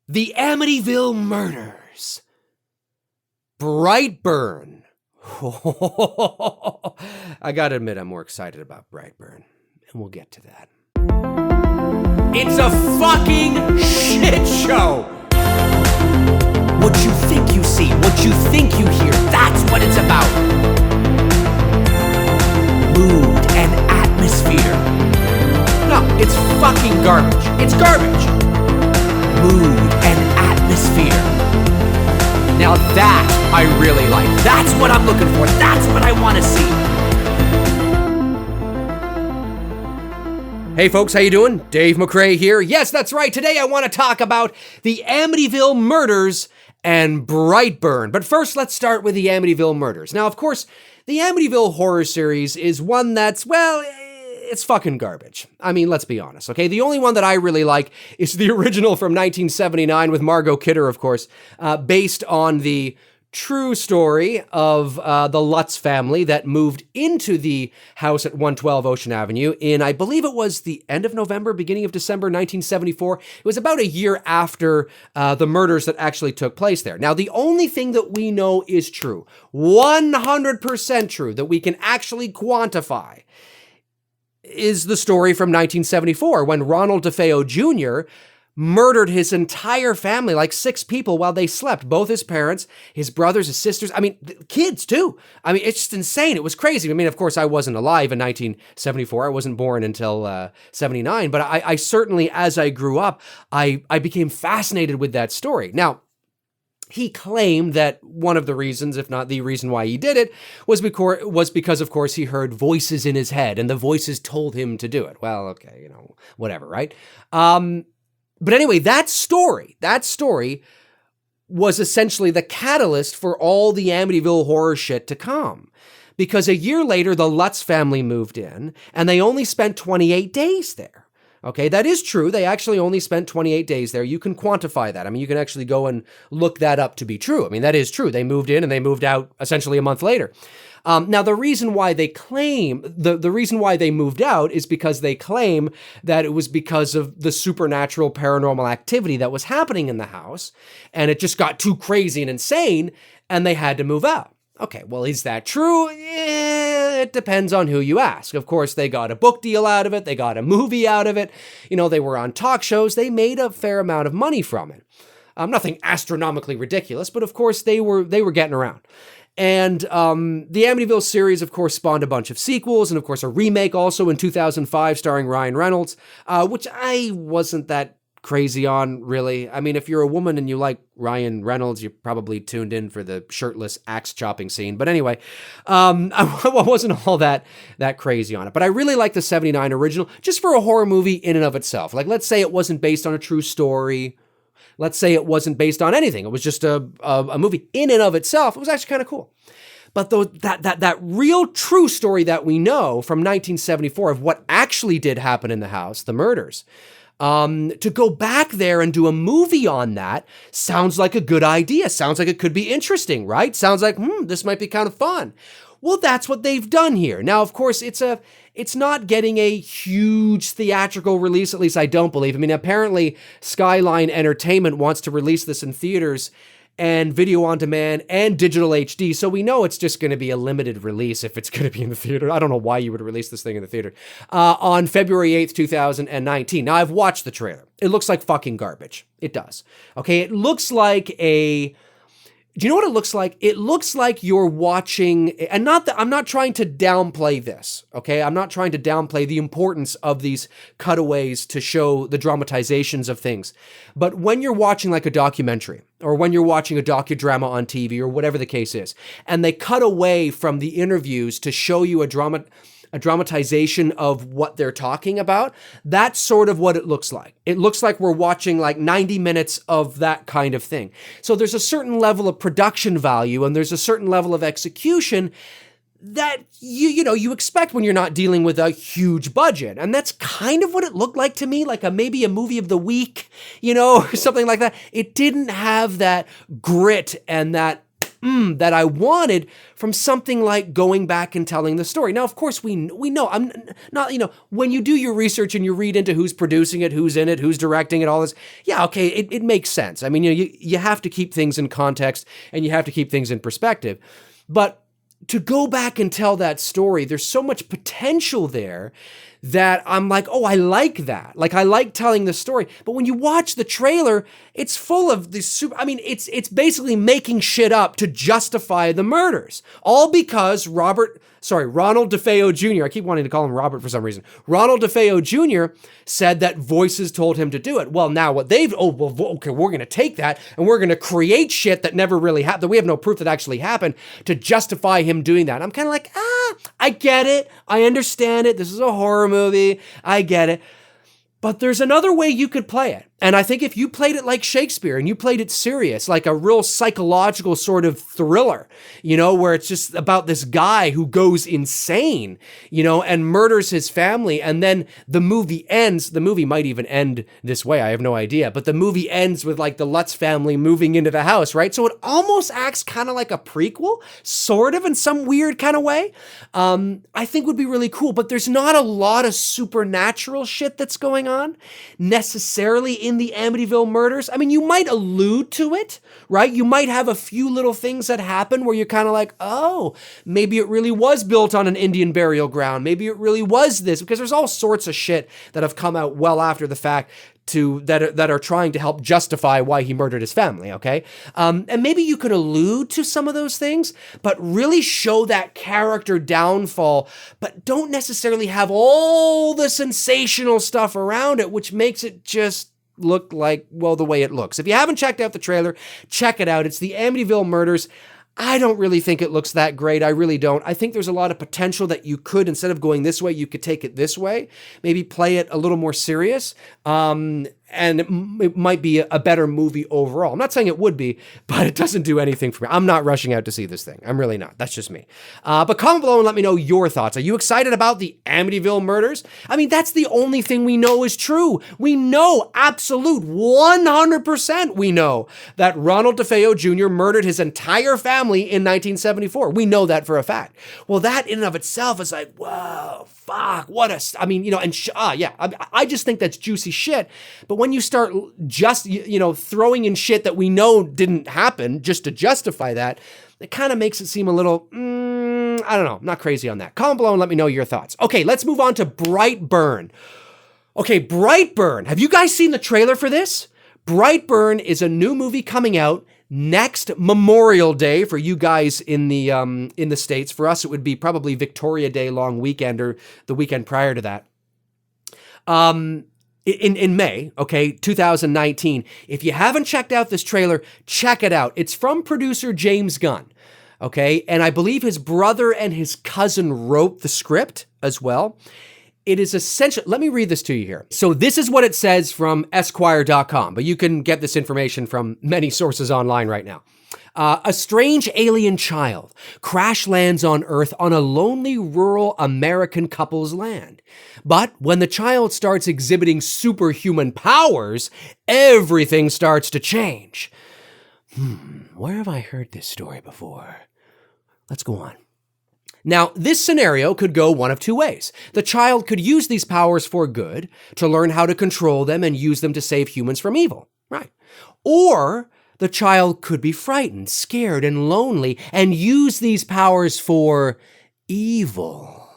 The Amityville Murders. Brightburn. I gotta admit, I'm more excited about Brightburn, and we'll get to that. It's a fucking shit show! What you think you see, what you think you hear, that's what it's about. Mood and atmosphere. No, it's fucking garbage. It's garbage. Mood and atmosphere. Now that I really like. That's what I'm looking for. That's what I want to see. Hey folks, how you doing? Dave McRae here. Yes, that's right. Today I want to talk about the Amityville Murders and Brightburn. But first, let's start with the Amityville Murders. Now, of course, the Amityville horror series is one that's, well, it's fucking garbage. I mean, let's be honest, okay? The only one that I really like is the original from 1979 with Margot Kidder, of course, based on the true story of the Lutz family that moved into the house at 112 Ocean Avenue in, I believe it was the end of November, beginning of December 1974. It was about a year after the murders that actually took place there. Now, the only thing that we know is true, 100% true, that we can actually quantify, is the story from 1974 when Ronald DeFeo Jr. murdered his entire family, like 6 people, while they slept. Both his parents, his brothers, his sisters, I mean, kids too. I mean, it's just insane. It was crazy. I mean, of course, I wasn't alive in 1974. I wasn't born until 79. But I certainly, as I grew up, I became fascinated with that story. Now, he claimed that one of the reasons, if not the reason why he did it, was because, of course, he heard voices in his head, and the voices told him to do it. Well, okay, you know, whatever, right? But anyway, that story was essentially the catalyst for all the Amityville horror shit to come. Because a year later, the Lutz family moved in, and they only spent 28 days there. Okay, that is true. They actually only spent 28 days there. You can quantify that. I mean, you can actually go and look that up to be true. I mean, that is true. They moved in and they moved out essentially a month later. Now, the reason why they claim, the reason why they moved out is because they claim that it was because of the supernatural paranormal activity that was happening in the house, and it just got too crazy and insane, and they had to move out. Okay, well, is that true? It depends on who you ask. Of course, they got a book deal out of it. They got a movie out of it. You know, they were on talk shows. They made a fair amount of money from it. Nothing astronomically ridiculous, but of course, they were getting around. And the Amityville series, of course, spawned a bunch of sequels, and of course, a remake also in 2005 starring Ryan Reynolds, which I wasn't that crazy on, really. I mean, if you're a woman and you like Ryan Reynolds, you're probably tuned in for the shirtless axe chopping scene. But anyway, I wasn't all that crazy on it. But I really like the 79 original, just for a horror movie in and of itself. Like, let's say it wasn't based on a true story. Let's say it wasn't based on anything. It was just a movie in and of itself. It was actually kind of cool. But though that real true story that we know from 1974 of what actually did happen in the house, the murders, to go back there and do a movie on that sounds like a good idea. Sounds like it could be interesting, right? Sounds like, this might be kind of fun. Well, that's what they've done here. Now, of course, it's not getting a huge theatrical release, at least I don't believe. I mean, apparently Skyline Entertainment wants to release this in theaters and video on demand and digital HD. So we know it's just going to be a limited release if it's going to be in the theater. I don't know why you would release this thing in the theater. On February 8th, 2019. Now, I've watched the trailer. It looks like fucking garbage. It does. Okay, it looks like do you know what it looks like? It looks like you're watching, and I'm not trying to downplay this, okay? I'm not trying to downplay the importance of these cutaways to show the dramatizations of things. But when you're watching like a documentary, or when you're watching a docudrama on TV, or whatever the case is, and they cut away from the interviews to show you a dramatization of what they're talking about, that's sort of what it looks like. It looks like we're watching like 90 minutes of that kind of thing. So there's a certain level of production value and there's a certain level of execution that you expect when you're not dealing with a huge budget. And that's kind of what it looked like to me, like maybe a movie of the week, or something like that. It didn't have that grit and that that I wanted from something like going back and telling the story. Now, of course, we know, I'm not, when you do your research and you read into who's producing it, who's in it, who's directing it, all this, yeah, okay, it makes sense. I mean, you have to keep things in context and you have to keep things in perspective. But to go back and tell that story, there's so much potential there that I'm like, oh, I like that. Like, I like telling the story. But when you watch the trailer, it's full of this it's basically making shit up to justify the murders. All because Ronald DeFeo Jr., I keep wanting to call him Robert for some reason. Ronald DeFeo Jr. said that voices told him to do it. Well, now what okay, we're going to take that and we're going to create shit that never really happened, that we have no proof that actually happened, to justify him doing that. And I'm kind of like, I get it. I understand it. This is a horror movie. I get it. But there's another way you could play it. And I think if you played it like Shakespeare and you played it serious, like a real psychological sort of thriller, where it's just about this guy who goes insane, and murders his family. And then the movie ends. The movie might even end this way. I have no idea. But the movie ends with like the Lutz family moving into the house, right? So it almost acts kind of like a prequel, sort of, in some weird kind of way. I think would be really cool. But there's not a lot of supernatural shit that's going on necessarily in the Amityville Murders. I mean, you might allude to it, right? You might have a few little things that happen where you're kind of like, oh, maybe it really was built on an Indian burial ground. Maybe it really was this, because there's all sorts of shit that have come out well after the fact that are trying to help justify why he murdered his family, okay? And maybe you could allude to some of those things, but really show that character downfall, but don't necessarily have all the sensational stuff around it, which makes it just look like, well, the way it looks. If you haven't checked out the trailer, check it out. It's the Amityville Murders. I don't really think it looks that great. I really don't. I think there's a lot of potential that you could, instead of going this way, you could take it this way. Maybe play it a little more serious. And it might be a better movie overall. I'm not saying it would be, but it doesn't do anything for me. I'm not rushing out to see this thing. I'm really not. That's just me. But comment below and let me know your thoughts. Are you excited about the Amityville Murders? I mean, that's the only thing we know is true. We know, absolute 100% we know that Ronald DeFeo Jr. murdered his entire family in 1974. We know that for a fact. Well, that in and of itself is like, whoa, fuck, what a, I mean, I just think that's juicy shit. But when you start just, throwing in shit that we know didn't happen just to justify that, it kind of makes it seem a little, I don't know, not crazy on that. Comment below and let me know your thoughts. Okay, let's move on to Brightburn. Okay, Brightburn. Have you guys seen the trailer for this? Brightburn is a new movie coming out next Memorial Day for you guys in the States. For us, it would be probably Victoria Day long weekend or the weekend prior to that. In May, okay, 2019. If you haven't checked out this trailer, check it out. It's from producer James Gunn, okay? And I believe his brother and his cousin wrote the script as well. It is essential. Let me read this to you here. So this is what it says from Esquire.com, but you can get this information from many sources online right now. A strange alien child crash lands on Earth on a lonely rural American couple's land. But when the child starts exhibiting superhuman powers, everything starts to change. Where have I heard this story before? Let's go on. Now, this scenario could go one of two ways. The child could use these powers for good, to learn how to control them and use them to save humans from evil. Right. Or the child could be frightened, scared, and lonely and use these powers for evil.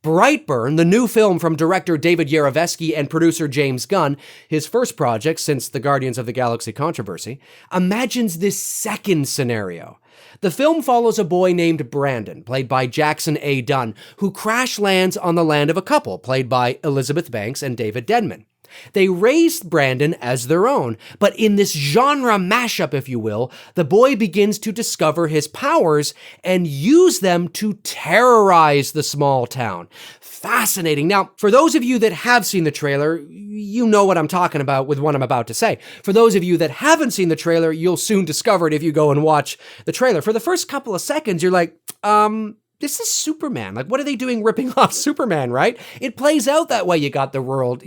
Brightburn, the new film from director David Yarovesky and producer James Gunn, his first project since the Guardians of the Galaxy controversy, imagines this second scenario. The film follows a boy named Brandon, played by Jackson A. Dunn, who crash lands on the land of a couple, played by Elizabeth Banks and David Denman. They raised Brandon as their own, but in this genre mashup, if you will, the boy begins to discover his powers and use them to terrorize the small town. Fascinating. Now, for those of you that have seen the trailer, you know what I'm talking about with what I'm about to say. For those of you that haven't seen the trailer, you'll soon discover it if you go and watch the trailer. For the first couple of seconds, you're like, this is Superman. Like, what are they doing ripping off Superman, right? It plays out that way. You got the world,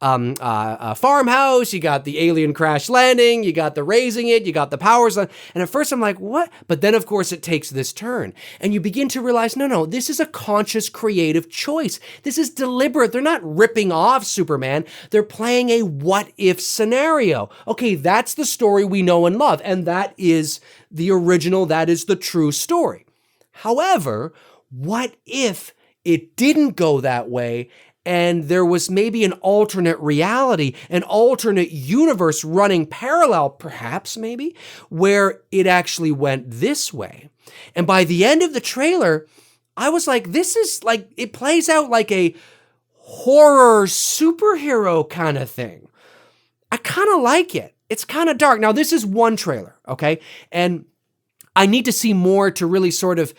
farmhouse, you got the alien crash landing, you got the raising it, you got the powers. And at first I'm like, what? But then, of course, it takes this turn. And you begin to realize, no, this is a conscious, creative choice. This is deliberate. They're not ripping off Superman. They're playing a what-if scenario. Okay, that's the story we know and love. And that is the original, that is the true story. However, what if it didn't go that way and there was maybe an alternate reality, an alternate universe running parallel, perhaps maybe, where it actually went this way? And by the end of the trailer, I was like, this is like, it plays out like a horror superhero kind of thing. I kind of like it. It's kind of dark. Now, this is one trailer, okay? And I need to see more to really sort of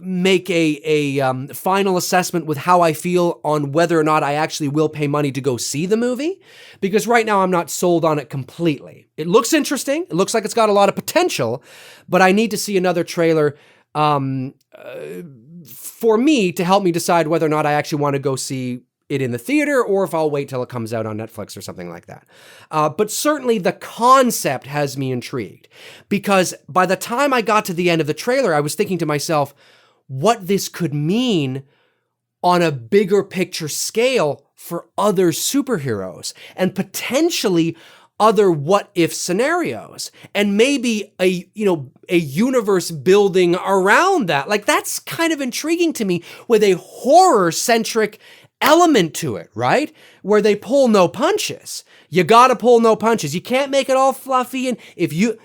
make a final assessment with how I feel on whether or not I actually will pay money to go see the movie, because right now I'm not sold on it completely. It looks interesting. It looks like it's got a lot of potential, but I need to see another trailer for me to help me decide whether or not I actually want to go see it in the theater or if I'll wait till it comes out on Netflix or something like that. But certainly the concept has me intrigued, because by the time I got to the end of the trailer, I was thinking to myself what this could mean on a bigger picture scale for other superheroes and potentially other what-if scenarios, and maybe a universe building around that. Like, that's kind of intriguing to me, with a horror-centric element to it, right? Where they pull no punches. You gotta pull no punches. You can't make it all fluffy, and if you're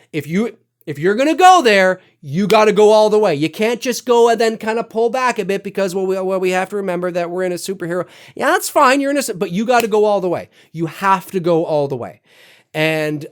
gonna go there, you gotta go all the way. You can't just go and then kind of pull back a bit because, we have to remember that we're in a superhero. Yeah, that's fine. You're in but you gotta go all the way. You have to go all the way. And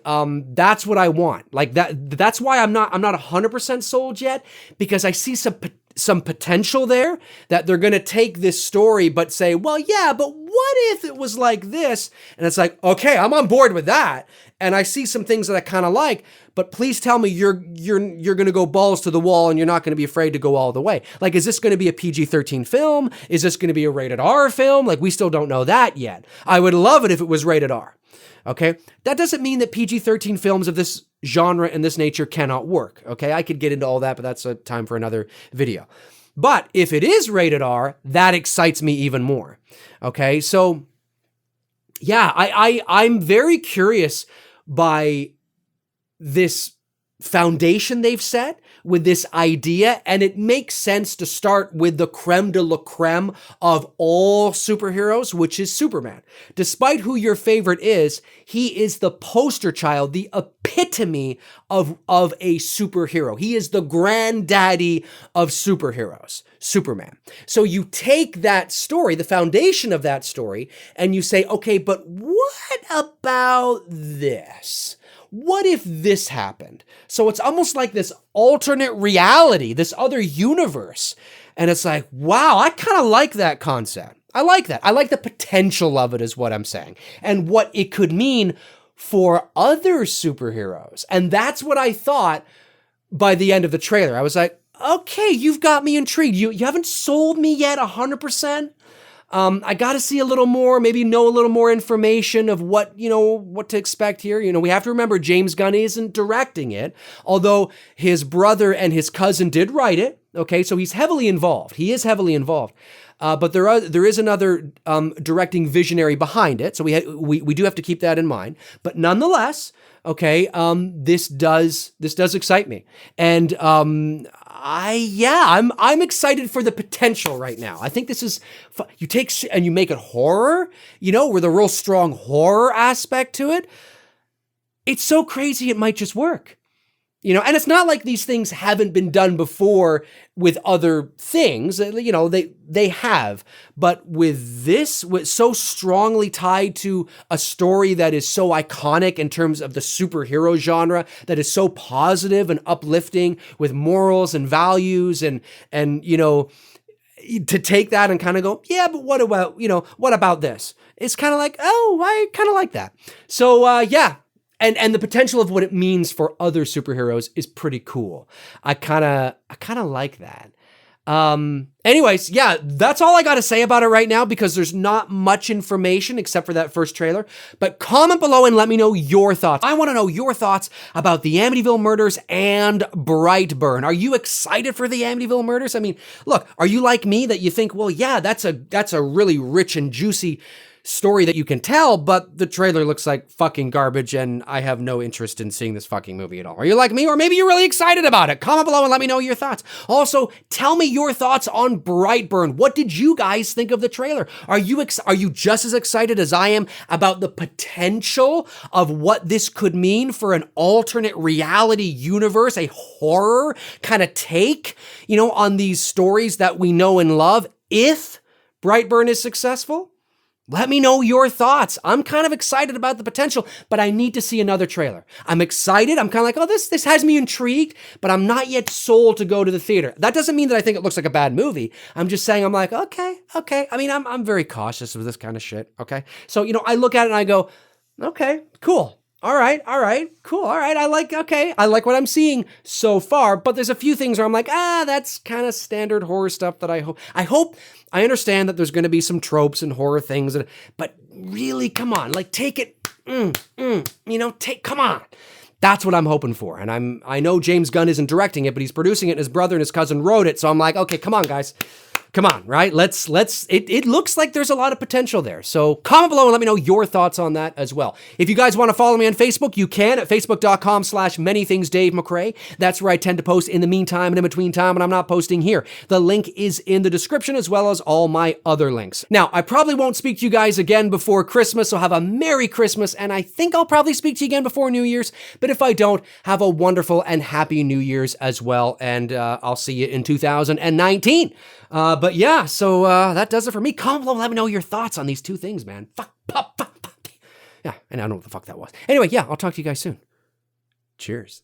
that's what I want. Like that's why I'm not 100% sold yet, because I see some potential there that they're going to take this story but say, well, yeah, but what if it was like this? And it's like, okay, I'm on board with that. And I see some things that I kind of like, but please tell me you're going to go balls to the wall and you're not going to be afraid to go all the way. Like, is this going to be a PG-13 film? Is this going to be a rated R film? Like, we still don't know that yet. I would love it if it was rated R. Okay, that doesn't mean that PG-13 films of this genre and this nature cannot work. Okay, I could get into all that, but that's a time for another video. But if it is rated R, that excites me even more. Okay, so yeah, I'm very curious by this foundation they've set with this idea, and it makes sense to start with the creme de la creme of all superheroes, which is Superman. Despite who your favorite is, he is the poster child, the epitome of a superhero. He is the granddaddy of superheroes, Superman. So you take that story, the foundation of that story, and you say, okay, but what about this? What if this happened? So it's almost like this alternate reality, this other universe. And it's like, wow, I kind of like that concept. I like that. I like the potential of it, is what I'm saying, and what it could mean for other superheroes. And that's what I thought by the end of the trailer. I was like, okay, you've got me intrigued. You haven't sold me yet 100%. I got to see a little more, maybe know a little more information of what to expect here. We have to remember James Gunn isn't directing it, although his brother and his cousin did write it. Okay, so he's heavily involved. He is heavily involved. But there is another directing visionary behind it, so we do have to keep that in mind. But nonetheless, okay, this does excite me, and I'm excited for the potential right now. I think this is you take and you make it horror, with a real strong horror aspect to it. It's so crazy it might just work. And it's not like these things haven't been done before with other things, they have, but with this, so strongly tied to a story that is so iconic in terms of the superhero genre, that is so positive and uplifting with morals and values and to take that and kind of go, yeah, but what about this? It's kind of like, oh, I kind of like that. So, yeah. And the potential of what it means for other superheroes is pretty cool. I kind of like that. Anyways, yeah, that's all I got to say about it right now because there's not much information except for that first trailer. But comment below and let me know your thoughts. I want to know your thoughts about the Amityville Murders and Brightburn. Are you excited for the Amityville Murders? I mean, look, are you like me that you think, well, yeah, that's a really rich and juicy story that you can tell, but the trailer looks like fucking garbage and I have no interest in seeing this fucking movie at all. Are you like me? Or maybe you're really excited about it. Comment below and let me know your thoughts. Also, tell me your thoughts on Brightburn. What did you guys think of the trailer? Are you just as excited as I am about the potential of what this could mean for an alternate reality universe, a horror kind of take, on these stories that we know and love if Brightburn is successful? Let me know your thoughts. I'm kind of excited about the potential, but I need to see another trailer. I'm excited. I'm kind of like, oh, this has me intrigued, but I'm not yet sold to go to the theater. That doesn't mean that I think it looks like a bad movie. I'm just saying, I'm like, okay. I mean, I'm very cautious of this kind of shit, okay? So, I look at it and I go, okay, cool. All right, cool. All right, I like what I'm seeing so far, but there's a few things where I'm like, that's kind of standard horror stuff that I understand that there's going to be some tropes and horror things, but really, come on, like take it, come on. That's what I'm hoping for. And I know James Gunn isn't directing it, but he's producing it and his brother and his cousin wrote it. So I'm like, okay, come on, guys. Come on, right? It looks like there's a lot of potential there. So comment below and let me know your thoughts on that as well. If you guys want to follow me on Facebook, you can at facebook.com/manythingsdavemcrae. That's where I tend to post in the meantime and in between time when I'm not posting here. The link is in the description as well as all my other links. Now, I probably won't speak to you guys again before Christmas, so have a Merry Christmas, and I think I'll probably speak to you again before New Year's, but if I don't, have a wonderful and happy New Year's as well, and I'll see you in 2019. But yeah, so that does it for me. Comment below and let me know your thoughts on these two things, man. Fuck. Yeah, and I don't know what the fuck that was. Anyway, yeah, I'll talk to you guys soon. Cheers.